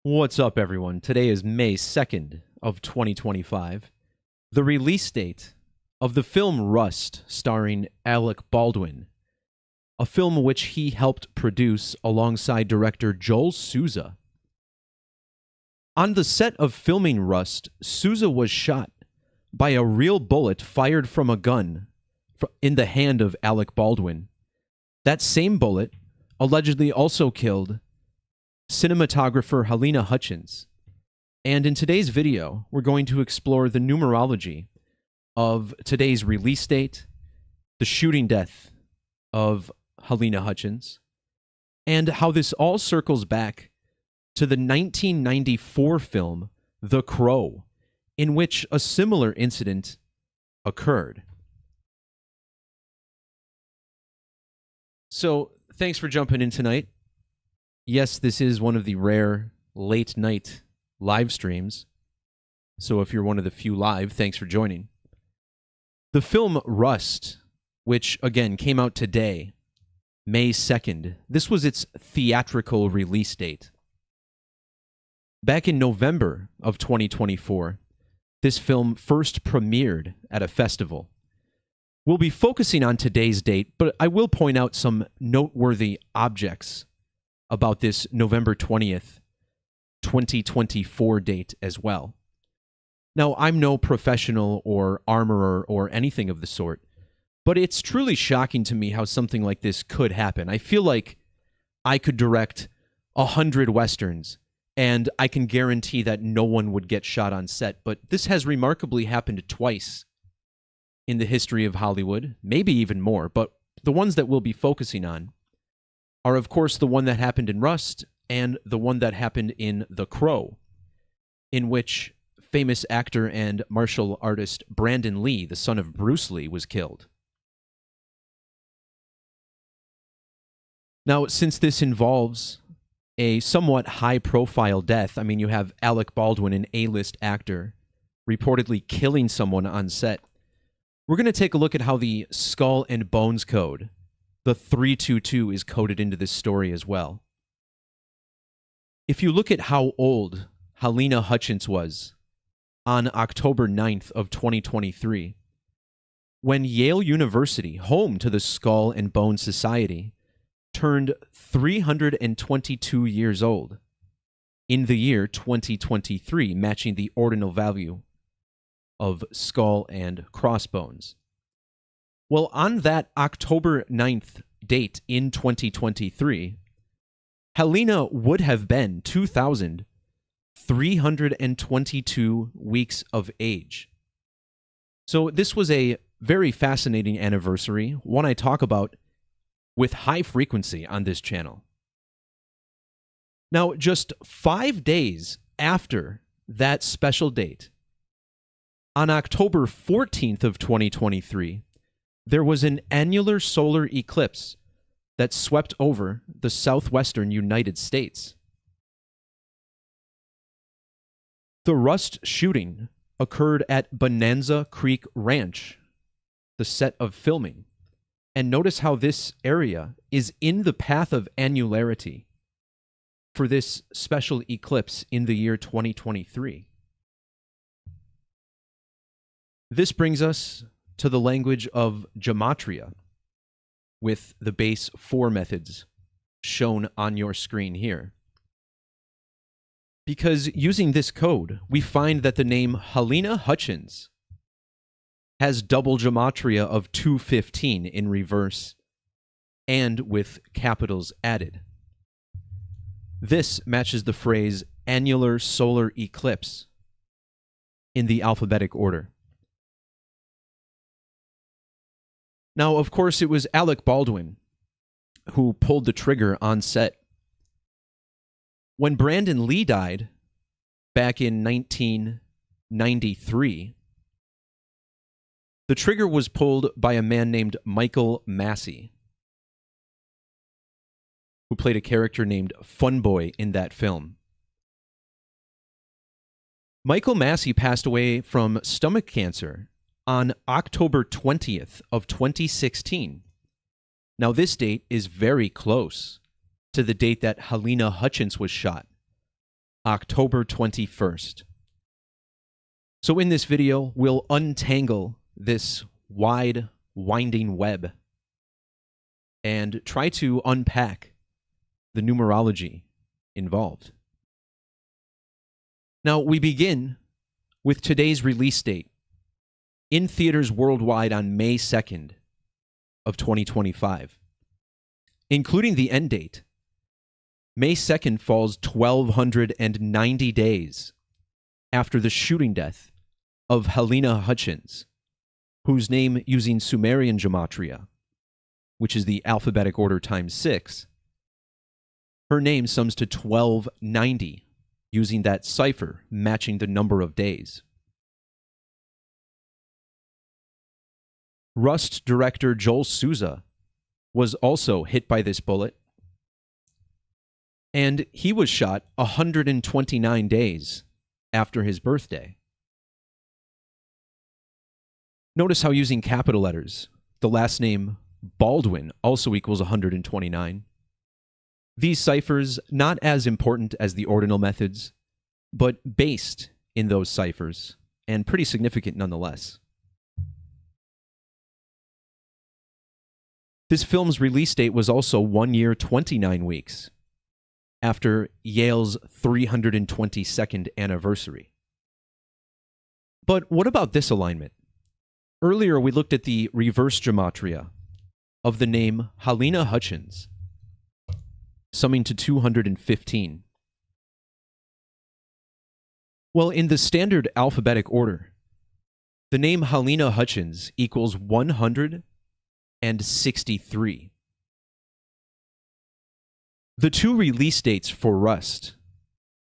What's up, everyone? Today is May 2nd of 2025. The release date of the film Rust, starring Alec Baldwin, a film which he helped produce alongside director Joel Souza. On the set of filming Rust, Souza was shot by a real bullet fired from a gun in the hand of Alec Baldwin. That same bullet allegedly also killed cinematographer Halyna Hutchins. And in today's video, we're going to explore the numerology of today's release date, the shooting death of Halyna Hutchins, and how this all circles back to the 1994 film The Crow, in which a similar incident occurred. So, thanks for jumping in tonight. Yes, this is one of the rare late night live streams. So if you're one of the few live, thanks for joining. The film Rust, which again came out today, May 2nd, this was its theatrical release date. Back in November of 2024, this film first premiered at a festival. We'll be focusing on today's date, but I will point out some noteworthy objects about this November 20th, 2024 date as well. Now, I'm no professional or armorer or anything of the sort, but it's truly shocking to me how something like this could happen. I feel like I could direct 100 Westerns, and I can guarantee that no one would get shot on set, but this has remarkably happened twice in the history of Hollywood, maybe even more, but the ones that we'll be focusing on are, of course, the one that happened in Rust and the one that happened in The Crow, in which famous actor and martial artist Brandon Lee, the son of Bruce Lee, was killed. Now, since this involves a somewhat high-profile death, I mean, you have Alec Baldwin, an A-list actor, reportedly killing someone on set, we're going to take a look at how the Skull and Bones Code, the 322, is coded into this story as well. If you look at how old Halyna Hutchins was on October 9th of 2023, when Yale University, home to the Skull and Bone Society, turned 322 years old in the year 2023, matching the ordinal value of skull and crossbones. Well, on that October 9th date in 2023, Halyna would have been 2,322 weeks of age. So this was a very fascinating anniversary, one I talk about with high frequency on this channel. Now, just 5 days after that special date, on October 14th of 2023, there was an annular solar eclipse that swept over the southwestern United States. The Rust shooting occurred at Bonanza Creek Ranch, the set of filming. And notice how this area is in the path of annularity for this special eclipse in the year 2023. This brings us to the language of Gematria, with the base 4 methods shown on your screen here. Because using this code, we find that the name Halyna Hutchins has double Gematria of 215 in reverse and with capitals added. This matches the phrase annular solar eclipse in the alphabetic order. Now, of course, it was Alec Baldwin who pulled the trigger on set. When Brandon Lee died back in 1993, the trigger was pulled by a man named Michael Massee, who played a character named Funboy in that film. Michael Massee passed away from stomach cancer on October 20th of 2016. Now, this date is very close to the date that Halyna Hutchins was shot October 21st. So in this video, we'll untangle this wide, winding web and try to unpack the numerology involved. Now, we begin with today's release date in theaters worldwide on May 2nd of 2025. Including the end date, May 2nd falls 1,290 days after the shooting death of Halyna Hutchins, whose name using Sumerian Gematria, which is the alphabetic order times 6, her name sums to 1290, using that cipher matching the number of days. Rust director Joel Souza was also hit by this bullet, and he was shot 129 days after his birthday. Notice how using capital letters, the last name Baldwin also equals 129. These ciphers not as important as the ordinal methods, but based in those ciphers, and pretty significant nonetheless. This film's release date was also 1 year, 29 weeks after Yale's 322nd anniversary. But what about this alignment? Earlier, we looked at the reverse gematria of the name Halyna Hutchins, summing to 215. Well, in the standard alphabetic order, the name Halyna Hutchins equals 163. The two release dates for Rust,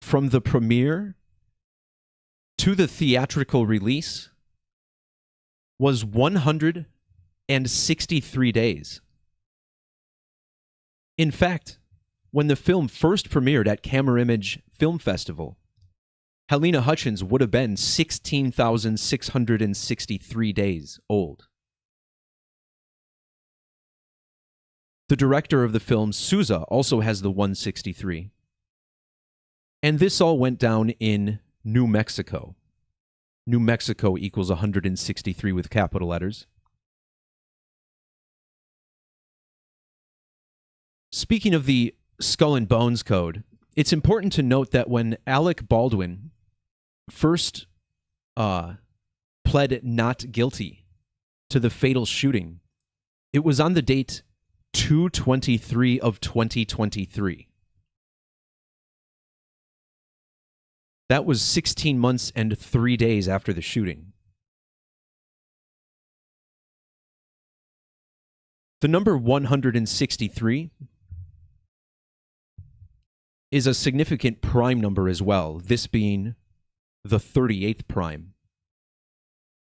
from the premiere to the theatrical release, was 163 days. In fact, when the film first premiered at Camera Image Film Festival, Halyna Hutchins would have been 16,663 days old. The director of the film, Souza, also has the 163. And this all went down in New Mexico. New Mexico equals 163 with capital letters. Speaking of the Skull and Bones Code, it's important to note that when Alec Baldwin first pled not guilty to the fatal shooting, it was on the date 2/23 of 2023. That was 16 months and 3 days after the shooting. The number 163 is a significant prime number as well, this being the 38th prime.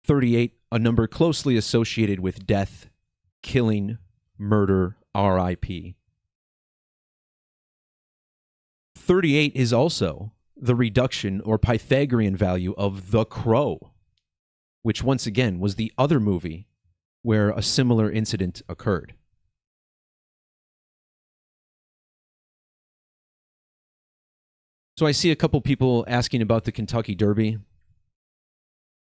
38, a number closely associated with death, killing, murder, RIP. 38 is also the reduction or Pythagorean value of The Crow, which once again was the other movie where a similar incident occurred. So I see a couple people asking about the Kentucky Derby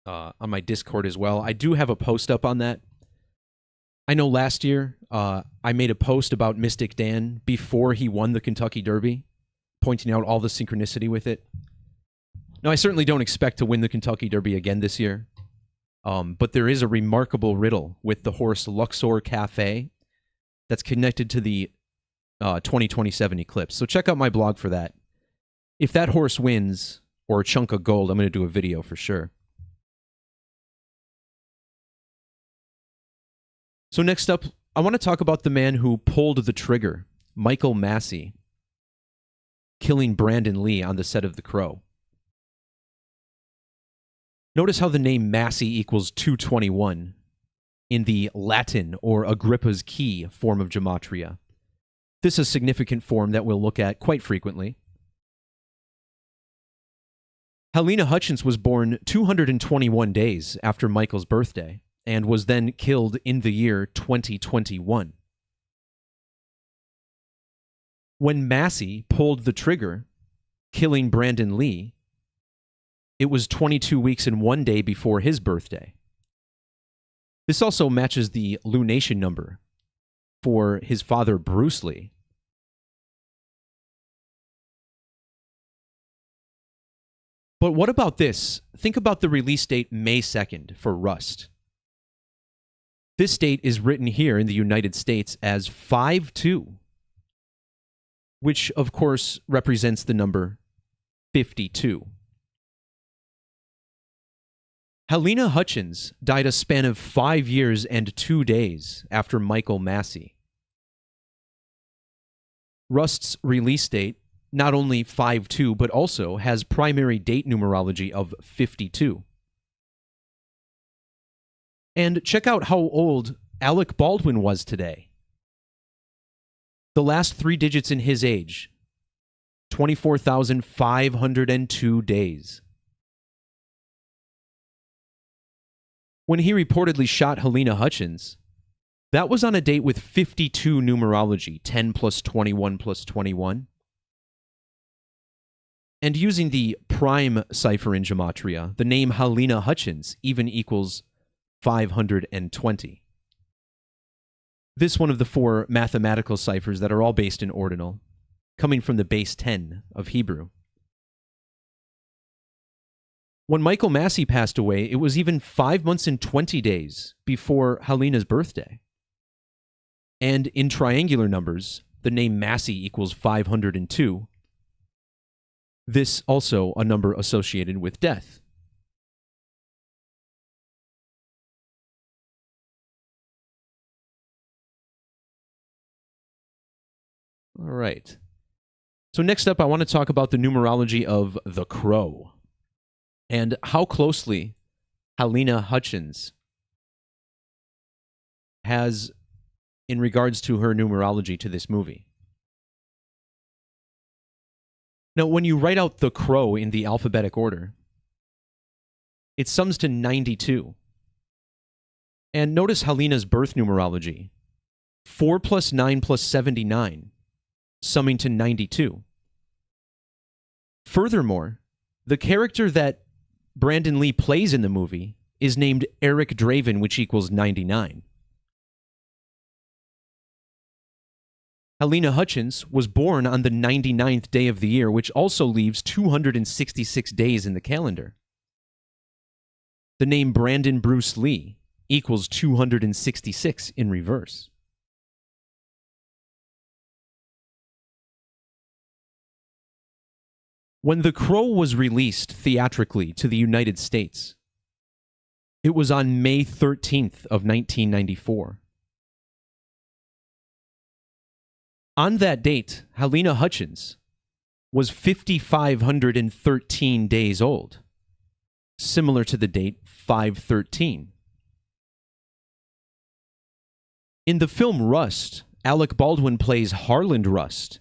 on my Discord as well. I do have a post up on that. I know last year I made a post about Mystic Dan before he won the Kentucky Derby, pointing out all the synchronicity with it. Now, I certainly don't expect to win the Kentucky Derby again this year, but there is a remarkable riddle with the horse Luxor Cafe that's connected to the 2027 Eclipse. So check out my blog for that. If that horse wins, or a chunk of gold, I'm going to do a video for sure. So next up, I want to talk about the man who pulled the trigger, Michael Massee, killing Brandon Lee on the set of The Crow. Notice how the name Massee equals 221 in the Latin or Agrippa's key form of gematria. This is a significant form that we'll look at quite frequently. Halyna Hutchins was born 221 days after Michael's birthday and was then killed in the year 2021. When Massee pulled the trigger, killing Brandon Lee, it was 22 weeks and 1 day before his birthday. This also matches the lunation number for his father, Bruce Lee. But what about this? Think about the release date May 2nd for Rust. This date is written here in the United States as 5-2, which of course represents the number 52. Halyna Hutchins died a span of 5 years and 2 days after Michael Massee. Rust's release date not only 5-2, but also has primary date numerology of 52. And check out how old Alec Baldwin was today. The last 3 digits in his age, 24,502 days. When he reportedly shot Halyna Hutchins, that was on a date with 52 numerology, 10 plus 21 plus 21. And using the prime cipher in Gematria, the name Halyna Hutchins even equals 520. This one of the 4 mathematical ciphers that are all based in ordinal, coming from the base 10 of Hebrew. When Michael Massee passed away, it was even 5 months and 20 days before Halyna's birthday. And in triangular numbers, the name Massee equals 502. This also a number associated with death. All right. So next up, I want to talk about the numerology of the Crow and how closely Halyna Hutchins has in regards to her numerology to this movie. Now, when you write out the Crow in the alphabetic order, it sums to 92. And notice Halyna's birth numerology, 4 plus 9 plus 79, summing to 92. Furthermore, the character that Brandon Lee plays in the movie is named Eric Draven, which equals 99. Halyna Hutchins was born on the 99th day of the year, which also leaves 266 days in the calendar. The name Brandon Bruce Lee equals 266 in reverse. When The Crow was released theatrically to the United States, it was on May 13th of 1994. On that date, Halyna Hutchins was 5,513 days old, similar to the date 513. In the film Rust, Alec Baldwin plays Harland Rust,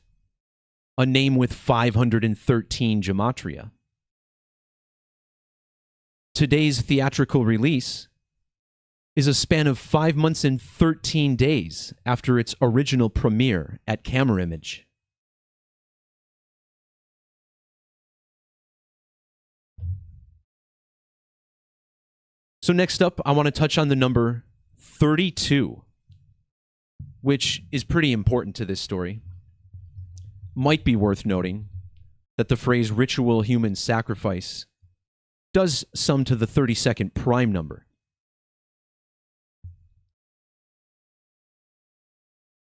a name with 513 Gematria. Today's theatrical release is a span of 5 months and 13 days after its original premiere at Camera Image. So next up, I want to touch on the number 32, which is pretty important to this story. Might be worth noting that the phrase ritual human sacrifice does sum to the 32nd prime number.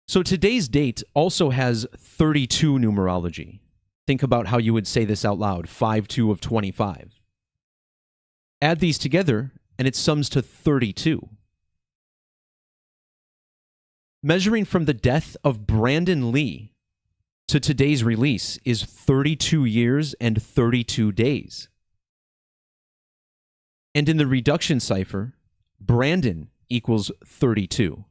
So today's date also has 32 numerology. Think about how you would say this out loud, 5-2 of 25. Add these together, and it sums to 32. Measuring from the death of Brandon Lee to today's release is 32 years and 32 days. And in the reduction cipher, Brandon equals 32.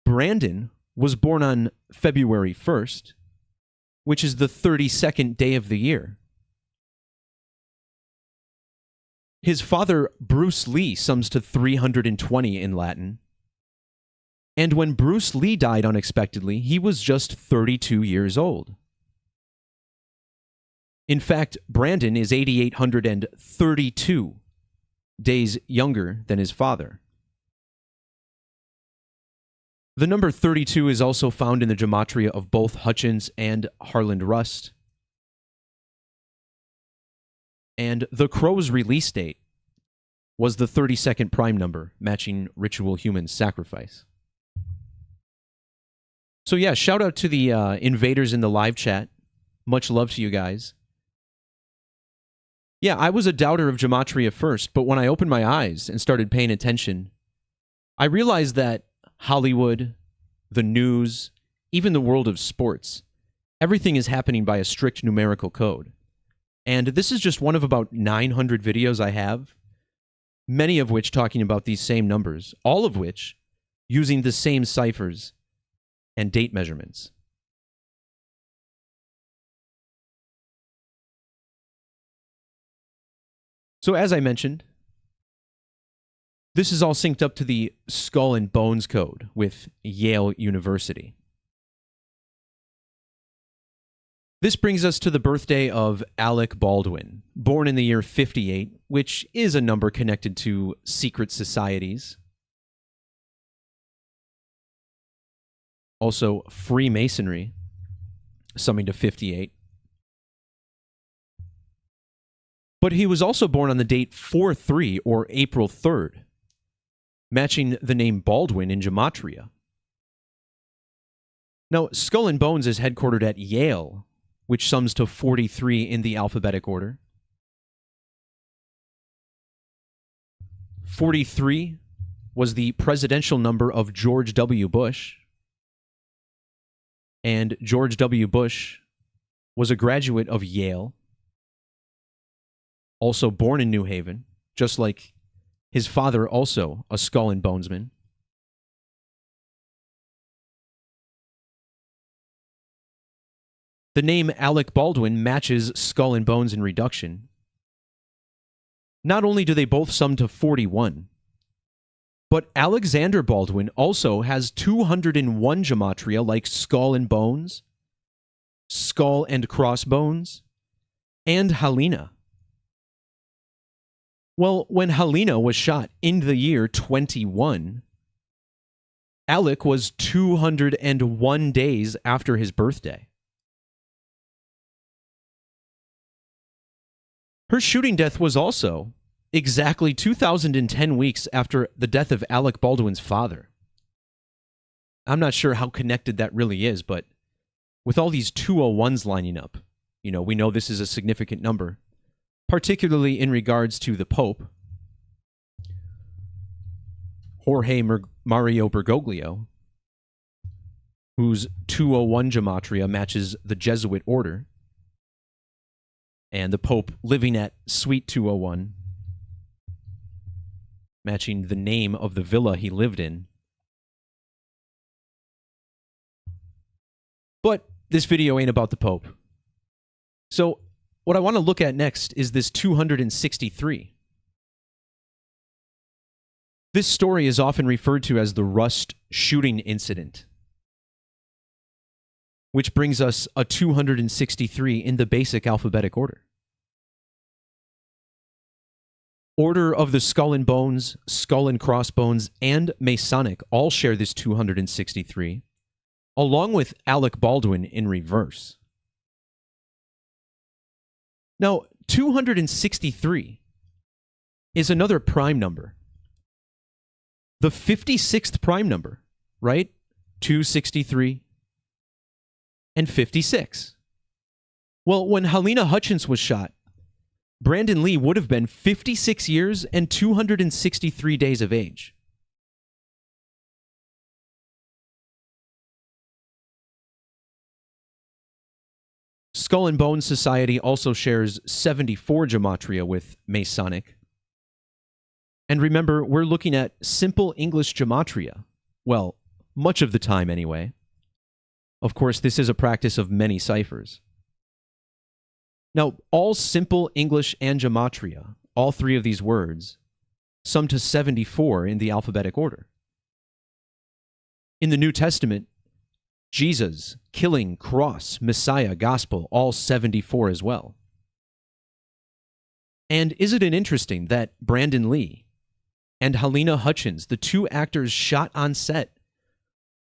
Brandon was born on February 1st, which is the 32nd day of the year. His father, Bruce Lee, sums to 320 in Latin. And when Bruce Lee died unexpectedly, he was just 32 years old. In fact, Brandon is 8,832 days younger than his father. The number 32 is also found in the gematria of both Hutchins and Harland Rust. And the Crow's release date was the 32nd prime number, matching ritual human sacrifice. So yeah, shout out to the invaders in the live chat. Much love to you guys. Yeah, I was a doubter of gematria first, but when I opened my eyes and started paying attention, I realized that Hollywood, the news, even the world of sports, everything is happening by a strict numerical code. And this is just one of about 900 videos I have, many of which talking about these same numbers, all of which using the same ciphers and date measurements. So as I mentioned, this is all synced up to the Skull and Bones code with Yale University. This brings us to the birthday of Alec Baldwin, born in the year 58, which is a number connected to secret societies. Also, Freemasonry, summing to 58. But he was also born on the date 4/3, or April 3rd, matching the name Baldwin in Gematria. Now, Skull and Bones is headquartered at Yale, which sums to 43 in the alphabetic order. 43 was the presidential number of George W. Bush. And George W. Bush was a graduate of Yale, also born in New Haven, just like his father, also a Skull and Bonesman. The name Alec Baldwin matches Skull and Bones in reduction. Not only do they both sum to 41, but Alexander Baldwin also has 201 gematria like Skull and Bones, Skull and Crossbones, and Halyna. Well, when Halyna was shot in the year 21, Alec was 201 days after his birthday. Her shooting death was also exactly 2,010 weeks after the death of Alec Baldwin's father. I'm not sure how connected that really is, but with all these 201s lining up, we know this is a significant number, particularly in regards to the Pope, Jorge Mario Bergoglio, whose 201 gematria matches the Jesuit order, and the Pope living at Suite 201, matching the name of the villa he lived in. But this video ain't about the Pope. So what I want to look at next is this 263. This story is often referred to as the Rust shooting incident, which brings us a 263 in the basic alphabetic order. Order of the Skull and Bones, Skull and Crossbones, and Masonic all share this 263, along with Alec Baldwin in reverse. Now, 263 is another prime number. The 56th prime number, right? 263 and 56. Well, when Halyna Hutchins was shot, Brandon Lee would have been 56 years and 263 days of age. Skull and Bones Society also shares 74 gematria with Masonic. And remember, we're looking at simple English gematria. Well, much of the time anyway. Of course, this is a practice of many ciphers. Now, all simple English and gematria, all three of these words, sum to 74 in the alphabetic order. In the New Testament, Jesus, killing, cross, Messiah, gospel, all 74 as well. And isn't it interesting that Brandon Lee and Halyna Hutchins, the two actors shot on set,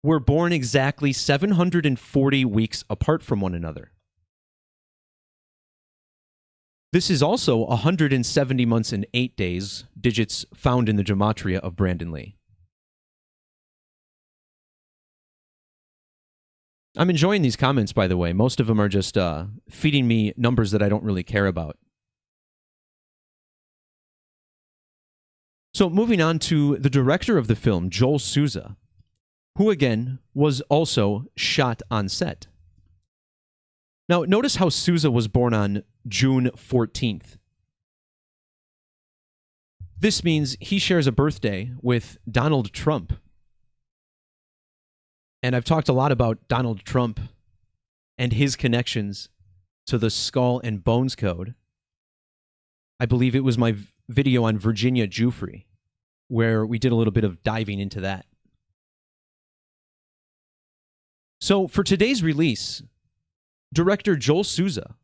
were born exactly 740 weeks apart from one another? This is also 170 months and 8 days, digits found in the Gematria of Brandon Lee. I'm enjoying these comments, by the way. Most of them are just feeding me numbers that I don't really care about. So moving on to the director of the film, Joel Souza, who again was also shot on set. Now, notice how Souza was born on June 14th. This means he shares a birthday with Donald Trump. And I've talked a lot about Donald Trump and his connections to the Skull and Bones Code. I believe it was my video on Virginia Giuffre, where we did a little bit of diving into that. So for today's release, director Joel Souza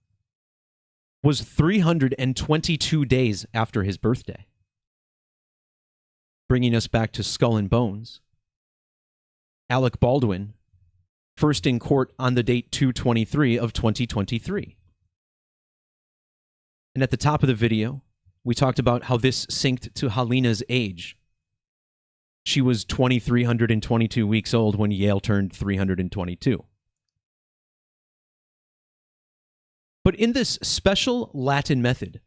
was 322 days after his birthday, bringing us back to Skull and Bones. Alec Baldwin, first in court on the date 2/23 of 2023. And at the top of the video, we talked about how this synced to Halyna's age. She was 2,322 weeks old when Yale turned 322. But in this special Latin method,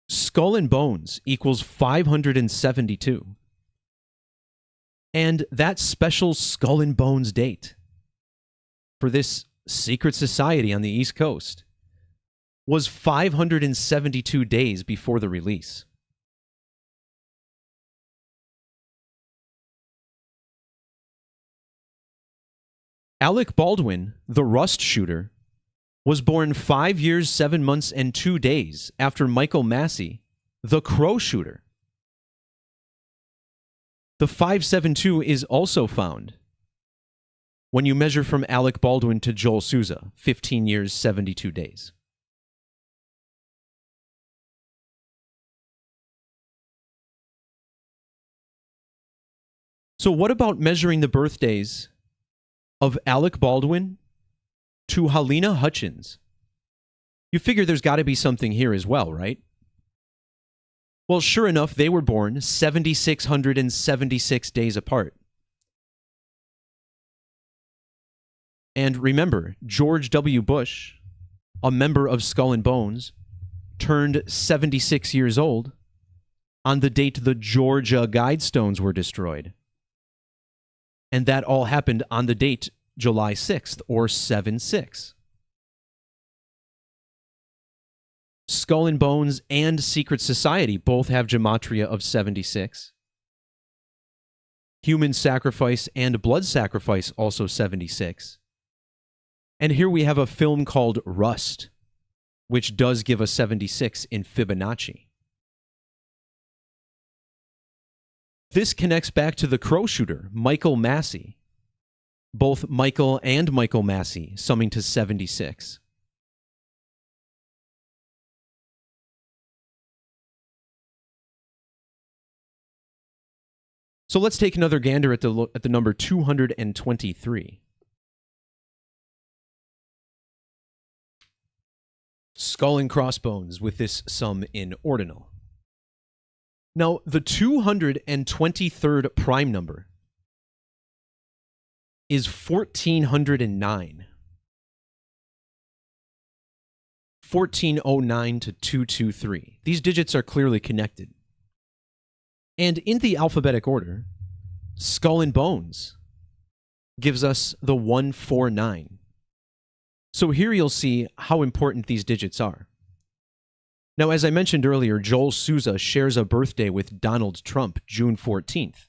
Skull and Bones equals 572. And that special Skull and Bones date for this secret society on the East Coast was 572 days before the release. Alec Baldwin, the Rust shooter, was born 5 years, 7 months, and 2 days after Michael Massee, the Crow shooter. The 572 is also found when you measure from Alec Baldwin to Joel Souza, 15 years, 72 days. So what about measuring the birthdays of Alec Baldwin to Halyna Hutchins? You figure there's got to be something here as well, right? Well, sure enough, they were born 7,676 days apart. And remember, George W. Bush, a member of Skull and Bones, turned 76 years old on the date the Georgia Guidestones were destroyed. And that all happened on the date July 6th, or 7/6. Skull and Bones and Secret Society both have Gematria of 76. Human Sacrifice and Blood Sacrifice also 76. And here we have a film called Rust, which does give us 76 in Fibonacci. This connects back to the Crow shooter, Michael Massee. Both Michael and Michael Massee summing to 76. So let's take another gander at the number 223. Skull and Crossbones with this sum in ordinal. Now, the 223rd prime number is 1409. 1409 to 223. These digits are clearly connected. And in the alphabetic order, Skull and Bones gives us the 149. So here you'll see how important these digits are. Now, as I mentioned earlier, Joel Souza shares a birthday with Donald Trump, June 14th.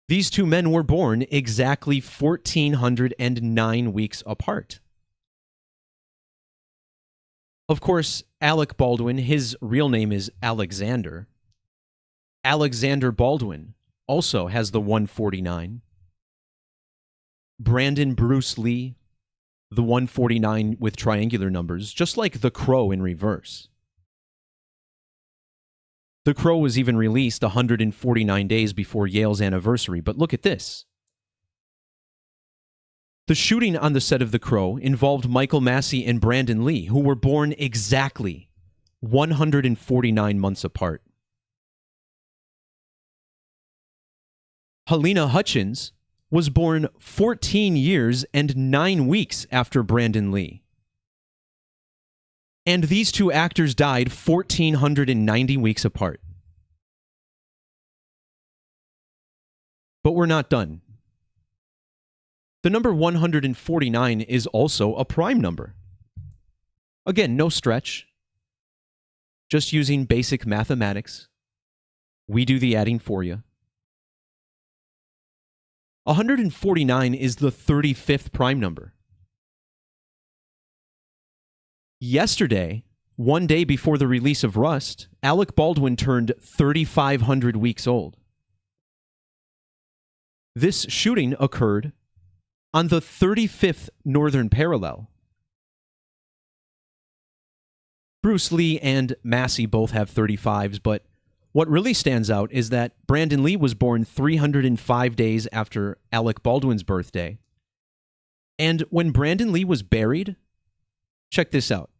These two men were born exactly 1,409 weeks apart. Of course, Alec Baldwin, his real name is Alexander. Alexander Baldwin also has the 149. Brandon Bruce Lee, the 149 with triangular numbers, just like the Crow in reverse. The Crow was even released 149 days before Yale's anniversary, but look at this. The shooting on the set of The Crow involved Michael Massee and Brandon Lee, who were born exactly 149 months apart. Halyna Hutchins was born 14 years and 9 weeks after Brandon Lee. And these two actors died 1,490 weeks apart. But we're not done. The number 149 is also a prime number. Again, no stretch. Just using basic mathematics. We do the adding for you. 149 is the 35th prime number. Yesterday, one day before the release of Rust, Alec Baldwin turned 3,500 weeks old. This shooting occurred on the 35th Northern Parallel. Bruce Lee and Massee both have 35s, but what really stands out is that Brandon Lee was born 305 days after Alec Baldwin's birthday. And when Brandon Lee was buried, check this out.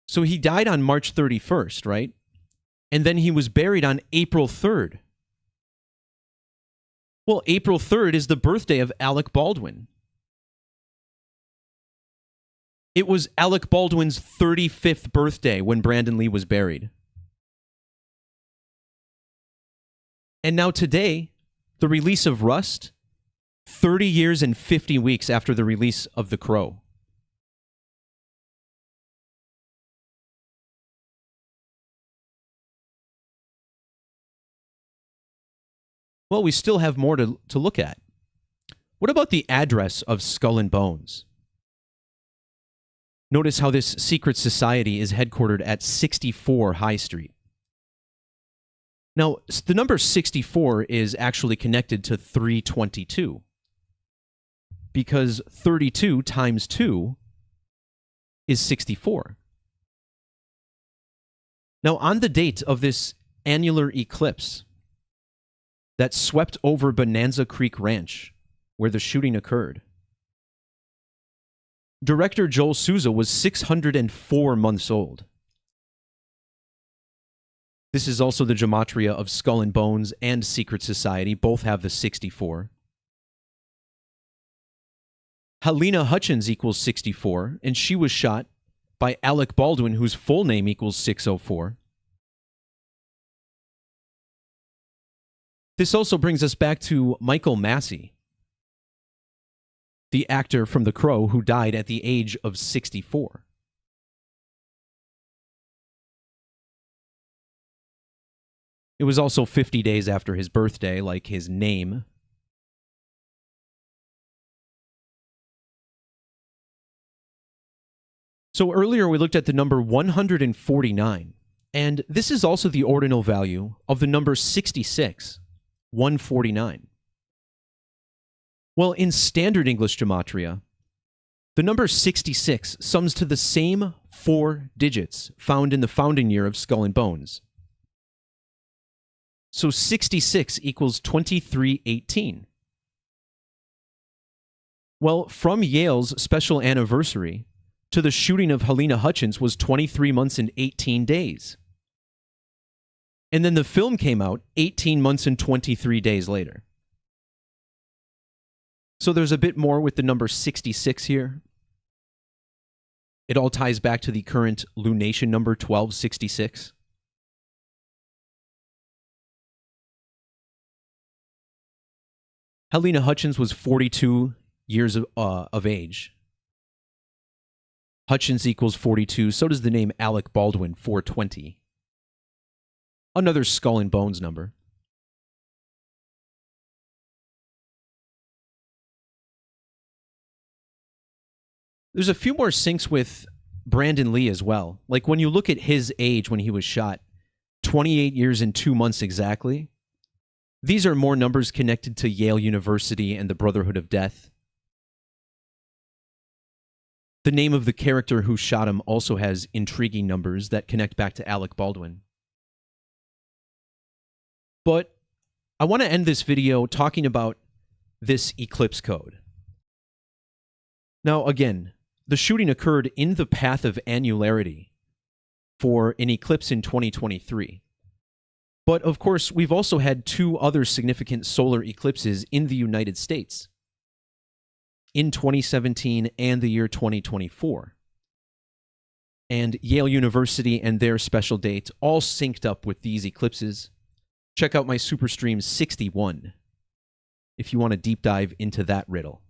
So he died on March 31st, right? And then he was buried on April 3rd. Well, April 3rd is the birthday of Alec Baldwin. It was Alec Baldwin's 35th birthday when Brandon Lee was buried. And now today, the release of Rust, 30 years and 50 weeks after the release of The Crow. Well, we still have more to look at. What about the address of Skull and Bones? Notice how this secret society is headquartered at 64 High Street. Now, the number 64 is actually connected to 322, because 32 times 2 is 64. Now, on the date of this annular eclipse that swept over Bonanza Creek Ranch, where the shooting occurred, director Joel Souza was 604 months old. This is also the Gematria of Skull and Bones and Secret Society. Both have the 64. Halyna Hutchins equals 64, and she was shot by Alec Baldwin, whose full name equals 604. This also brings us back to Michael Massee, the actor from The Crow who died at the age of 64. It was also 50 days after his birthday, like his name. So earlier we looked at the number 149, and this is also the ordinal value of the number 66, 149. Well, in standard English gematria, the number 66 sums to the same 4 digits found in the founding year of Skull and Bones. So 66 equals 2318. Well, from Yale's special anniversary to the shooting of Halyna Hutchins was 23 months and 18 days. And then the film came out 18 months and 23 days later. So there's a bit more with the number 66 here. It all ties back to the current lunation number 1266. Halyna Hutchins was 42 years of age. Hutchins equals 42. So does the name Alec Baldwin, 420. Another Skull and Bones number. There's a few more syncs with Brandon Lee as well. Like when you look at his age when he was shot, 28 years and 2 months exactly. These are more numbers connected to Yale University and the Brotherhood of Death. The name of the character who shot him also has intriguing numbers that connect back to Alec Baldwin. But I want to end this video talking about this eclipse code. Now, again, the shooting occurred in the path of annularity for an eclipse in 2023. But, of course, we've also had two other significant solar eclipses in the United States in 2017 and the year 2024. And Yale University and their special date all synced up with these eclipses. Check out my Superstream 61 if you want to deep dive into that riddle.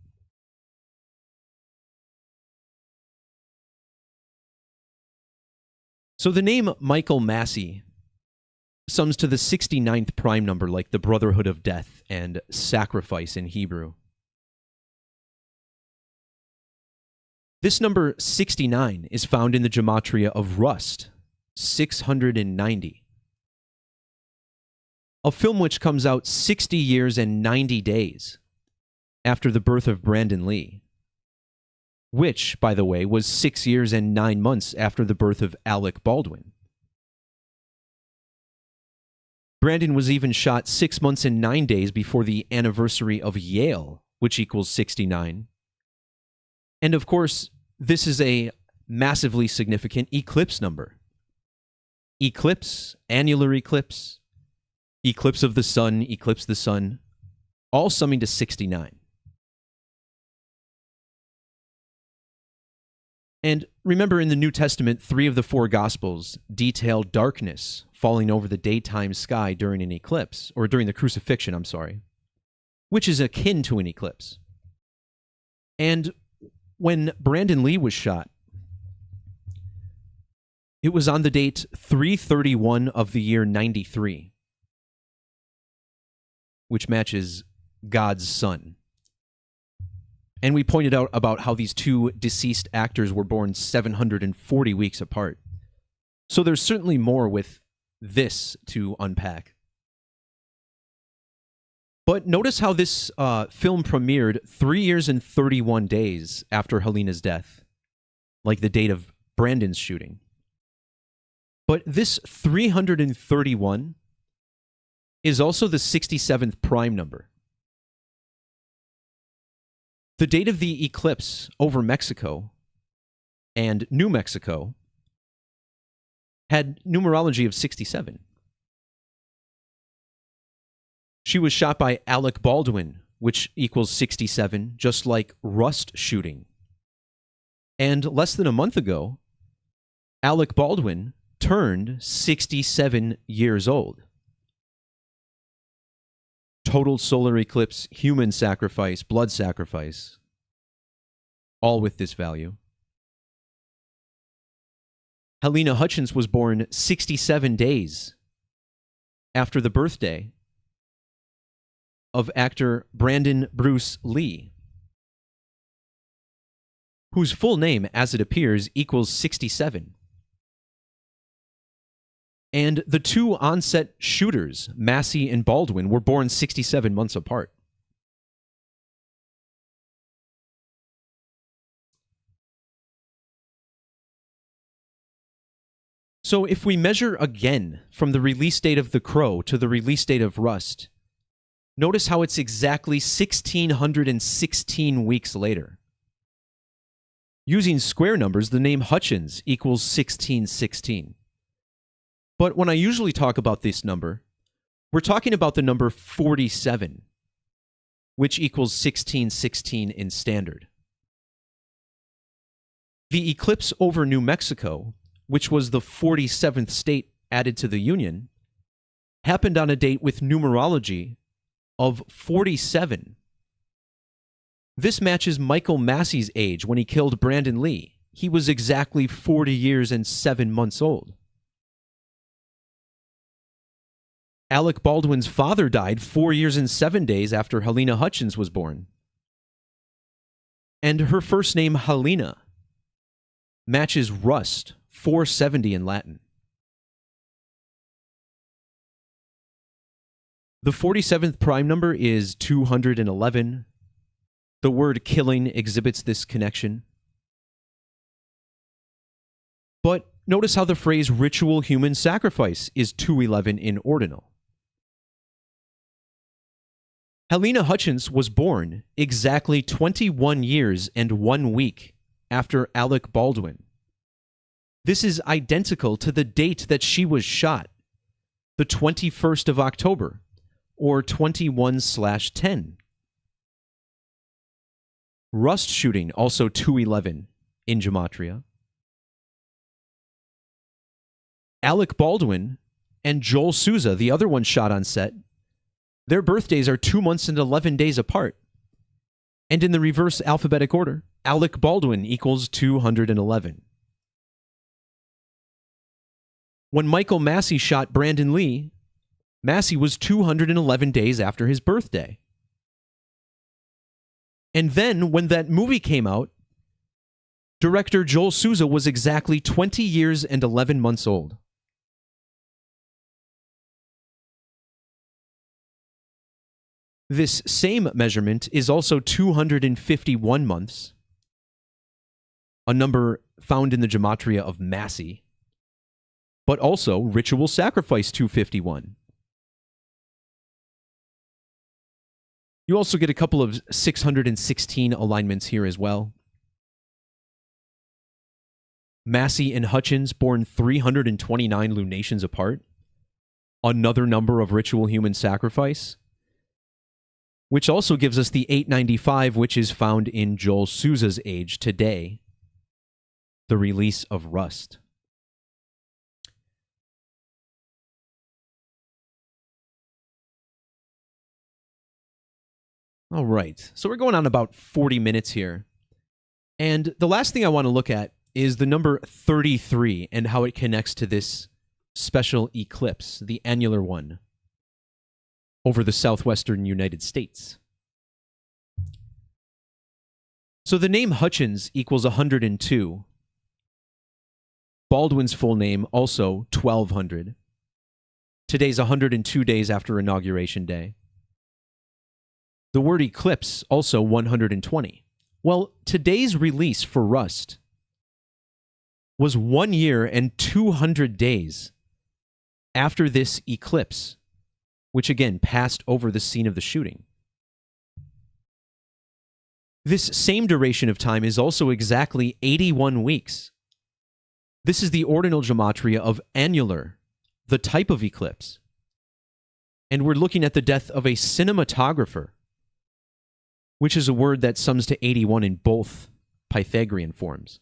So the name Michael Massee sums to the 69th prime number, like the Brotherhood of Death and sacrifice in Hebrew. This number 69 is found in the Gematria of Rust, 690. A film which comes out 60 years and 90 days after the birth of Brandon Lee, which, by the way, was 6 years and 9 months after the birth of Alec Baldwin. Brandon was even shot 6 months and 9 days before the anniversary of Yale, which equals 69. And of course, this is a massively significant eclipse number. Eclipse, annular eclipse, eclipse of the sun, all summing to 69. And remember, in the New Testament, 3 of the 4 Gospels detail darkness falling over the daytime sky during an eclipse, or during the crucifixion, which is akin to an eclipse. And when Brandon Lee was shot, it was on the date 3/31 of the year 93, which matches God's son. And we pointed out about how these two deceased actors were born 740 weeks apart. So there's certainly more with this to unpack. But notice how this film premiered 3 years and 31 days after Halyna's death, like the date of Brandon's shooting. But this 331 is also the 67th prime number. The date of the eclipse over Mexico and New Mexico had numerology of 67. She was shot by Alec Baldwin, which equals 67, just like Rust shooting. And less than a month ago, Alec Baldwin turned 67 years old. Total solar eclipse, human sacrifice, blood sacrifice, all with this value. Halyna Hutchins was born 67 days after the birthday of actor Brandon Bruce Lee, whose full name, as it appears, equals 67. And the two onset shooters, Massee and Baldwin, were born 67 months apart. So if we measure again from the release date of The Crow to the release date of Rust, notice how it's exactly 1,616 weeks later. Using square numbers, the name Hutchins equals 1616. But when I usually talk about this number, we're talking about the number 47, which equals 1616 in standard. The eclipse over New Mexico, which was the 47th state added to the Union, happened on a date with numerology of 47. This matches Michael Massee's age when he killed Brandon Lee. He was exactly 40 years and 7 months old. Alec Baldwin's father died 4 years and 7 days after Halyna Hutchins was born. And her first name, Halyna, matches Rust, 470 in Latin. The 47th prime number is 211. The word killing exhibits this connection. notice how the phrase ritual human sacrifice is 211 in ordinal. Halyna Hutchins was born exactly 21 years and 1 week after Alec Baldwin. This is identical to the date that she was shot, the 21st of October, or 21/10. Rust shooting, also 211 in Gematria. Alec Baldwin and Joel Souza, the other one shot on set, their birthdays are 2 months and 11 days apart. And in the reverse alphabetic order, Alec Baldwin equals 211. When Michael Massee shot Brandon Lee, Massee was 211 days after his birthday. And then, when that movie came out, director Joel Souza was exactly 20 years and 11 months old. This same measurement is also 251 months, a number found in the Gematria of Massee, but also ritual sacrifice 251. You also get a couple of 616 alignments here as well. Massee and Hutchins born 329 lunations apart, another number of ritual human sacrifice, which also gives us the 895, which is found in Joel Souza's age today, the release of Rust. All right, so we're going on about 40 minutes here. And the last thing I want to look at is the number 33 and how it connects to this special eclipse, the annular one, over the southwestern United States. So the name Hutchins equals 102. Baldwin's full name also 1200. Today's 102 days after Inauguration Day. The word eclipse also 120. Well, today's release for Rust was 1 year and 200 days after this eclipse, which again passed over the scene of the shooting. This same duration of time is also exactly 81 weeks. This is the ordinal gematria of annular, the type of eclipse. And we're looking at the death of a cinematographer, which is a word that sums to 81 in both Pythagorean forms.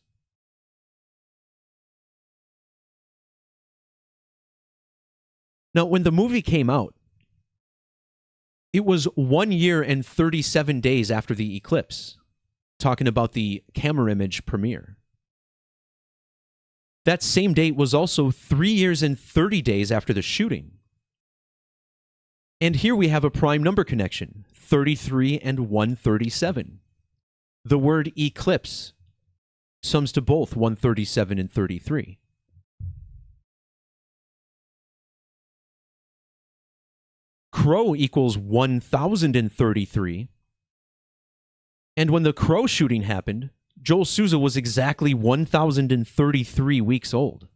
Now, when the movie came out, it was 1 year and 37 days after the eclipse, talking about the camera image premiere. That same date was also 3 years and 30 days after the shooting. And here we have a prime number connection, 33 and 137. The word eclipse sums to both 137 and 33. Crow equals 1033. And when the Crow shooting happened, Joel Souza was exactly 1033 weeks old.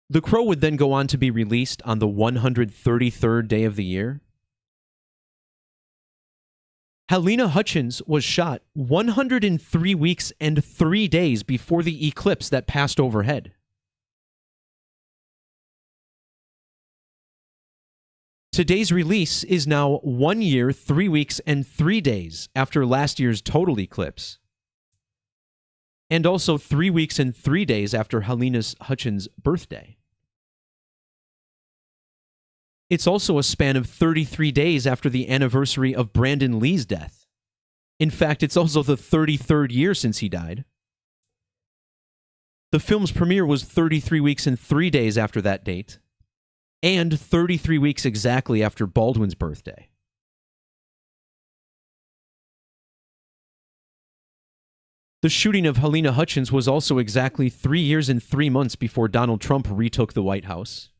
The Crow would then go on to be released on the 133rd day of the year. Halyna Hutchins was shot 103 weeks and 3 days before the eclipse that passed overhead. Today's release is now 1 year, 3 weeks, and 3 days after last year's total eclipse, and also 3 weeks and 3 days after Halyna Hutchins' birthday. It's also a span of 33 days after the anniversary of Brandon Lee's death. In fact, it's also the 33rd year since he died. The film's premiere was 33 weeks and 3 days after that date, and 33 weeks exactly after Baldwin's birthday. The shooting of Halyna Hutchins was also exactly 3 years and 3 months before Donald Trump retook the White House.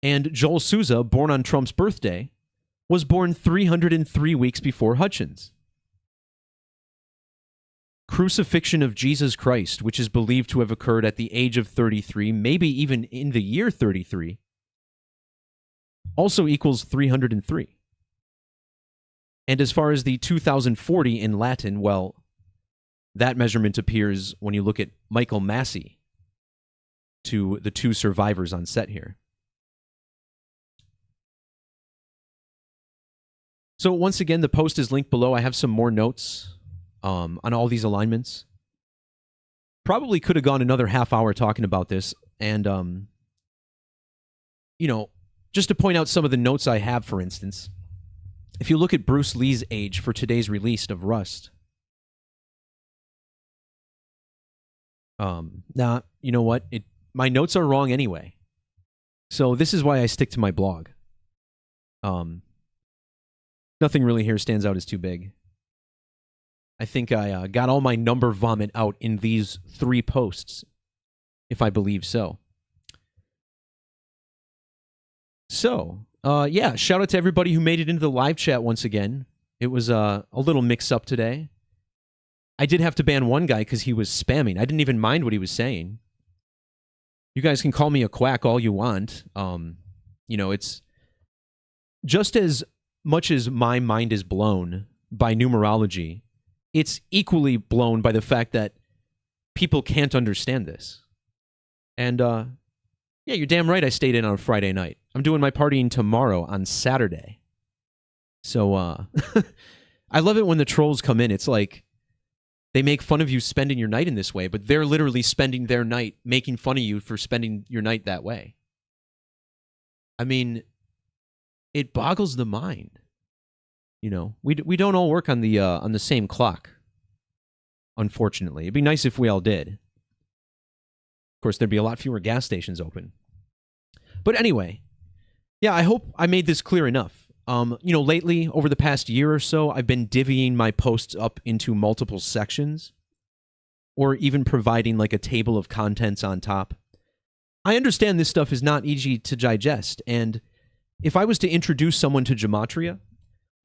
And Joel Souza, born on Trump's birthday, was born 303 weeks before Hutchins. crucifixion of Jesus Christ, which is believed to have occurred at the age of 33, maybe even in the year 33, also equals 303. And as far as the 2040 in Latin, well, that measurement appears when you look at Michael Massee, to the two survivors on set here. So once again, the post is linked below. I have some more notes on all these alignments. Probably could have gone another half hour talking about this. And, you know, just to point out some of the notes I have, for instance, if you look at Bruce Lee's age for today's release of Rust. Now, you know what? My notes are wrong anyway. So this is why I stick to my blog. Nothing really here stands out as too big. I think I got all my number vomit out in these 3 posts, if I believe so. So, yeah, shout out to everybody who made it into the live chat once again. It was a little mix-up today. I did have to ban one guy because he was spamming. I didn't even mind what he was saying. You guys can call me a quack all you want. You know, it's just as much as my mind is blown by numerology, it's equally blown by the fact that people can't understand this. And, yeah, you're damn right I stayed in on a Friday night. I'm doing my partying tomorrow on Saturday. So, I love it when the trolls come in. It's like they make fun of you spending your night in this way, but they're literally spending their night making fun of you for spending your night that way. I mean, it boggles the mind. You know, we don't all work on the same clock. Unfortunately, it'd be nice if we all did. Of course, there'd be a lot fewer gas stations open. But anyway, yeah, I hope I made this clear enough. You know, lately, over the past year or so, I've been divvying my posts up into multiple sections, or even providing like a table of contents on top. I understand this stuff is not easy to digest, and if I was to introduce someone to Gematria,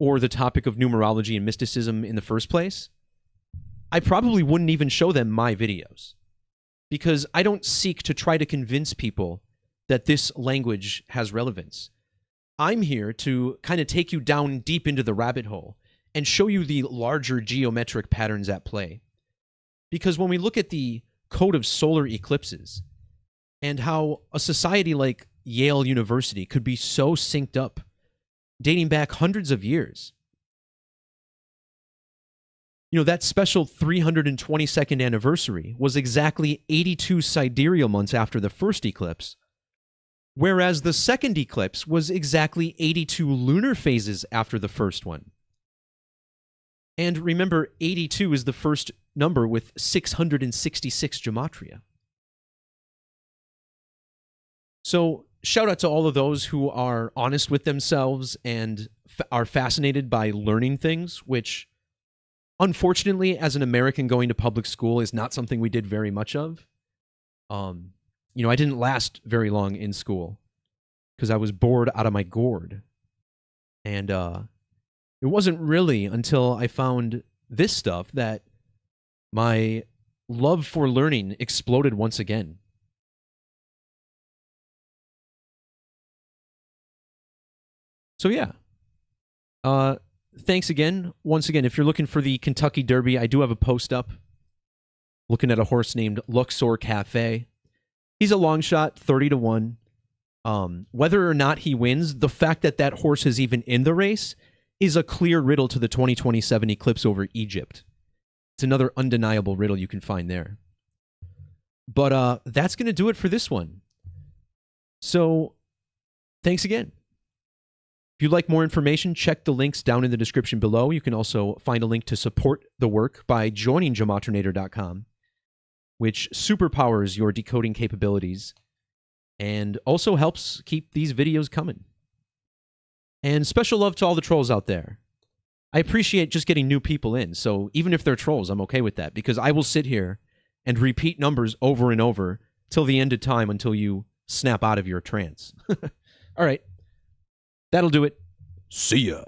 or the topic of numerology and mysticism in the first place, I probably wouldn't even show them my videos. Because I don't seek to try to convince people that this language has relevance. I'm here to kind of take you down deep into the rabbit hole and show you the larger geometric patterns at play. Because when we look at the code of solar eclipses and how a society like Yale University could be so synced up, dating back hundreds of years. You know, that special 322nd anniversary was exactly 82 sidereal months after the first eclipse, whereas the second eclipse was exactly 82 lunar phases after the first one. And remember, 82 is the first number with 666 gematria. So, shout out to all of those who are honest with themselves and are fascinated by learning things, which, unfortunately, as an American going to public school is not something we did very much of. You know, I didn't last very long in school because I was bored out of my gourd. And it wasn't really until I found this stuff that my love for learning exploded once again. So yeah, thanks again. Once again, if you're looking for the Kentucky Derby, I do have a post up looking at a horse named Luxor Cafe. He's a long shot, 30-1. Whether or not he wins, the fact that that horse is even in the race is a clear riddle to the 2027 eclipse over Egypt. It's another undeniable riddle you can find there. But that's going to do it for this one. So thanks again. If you'd like more information, check the links down in the description below. You can also find a link to support the work by joining gematrinator.com, which superpowers your decoding capabilities and also helps keep these videos coming. And special love to all the trolls out there. I appreciate just getting new people in, so even if they're trolls, I'm okay with that, because I will sit here and repeat numbers over and over till the end of time until you snap out of your trance. All right. That'll do it. See ya.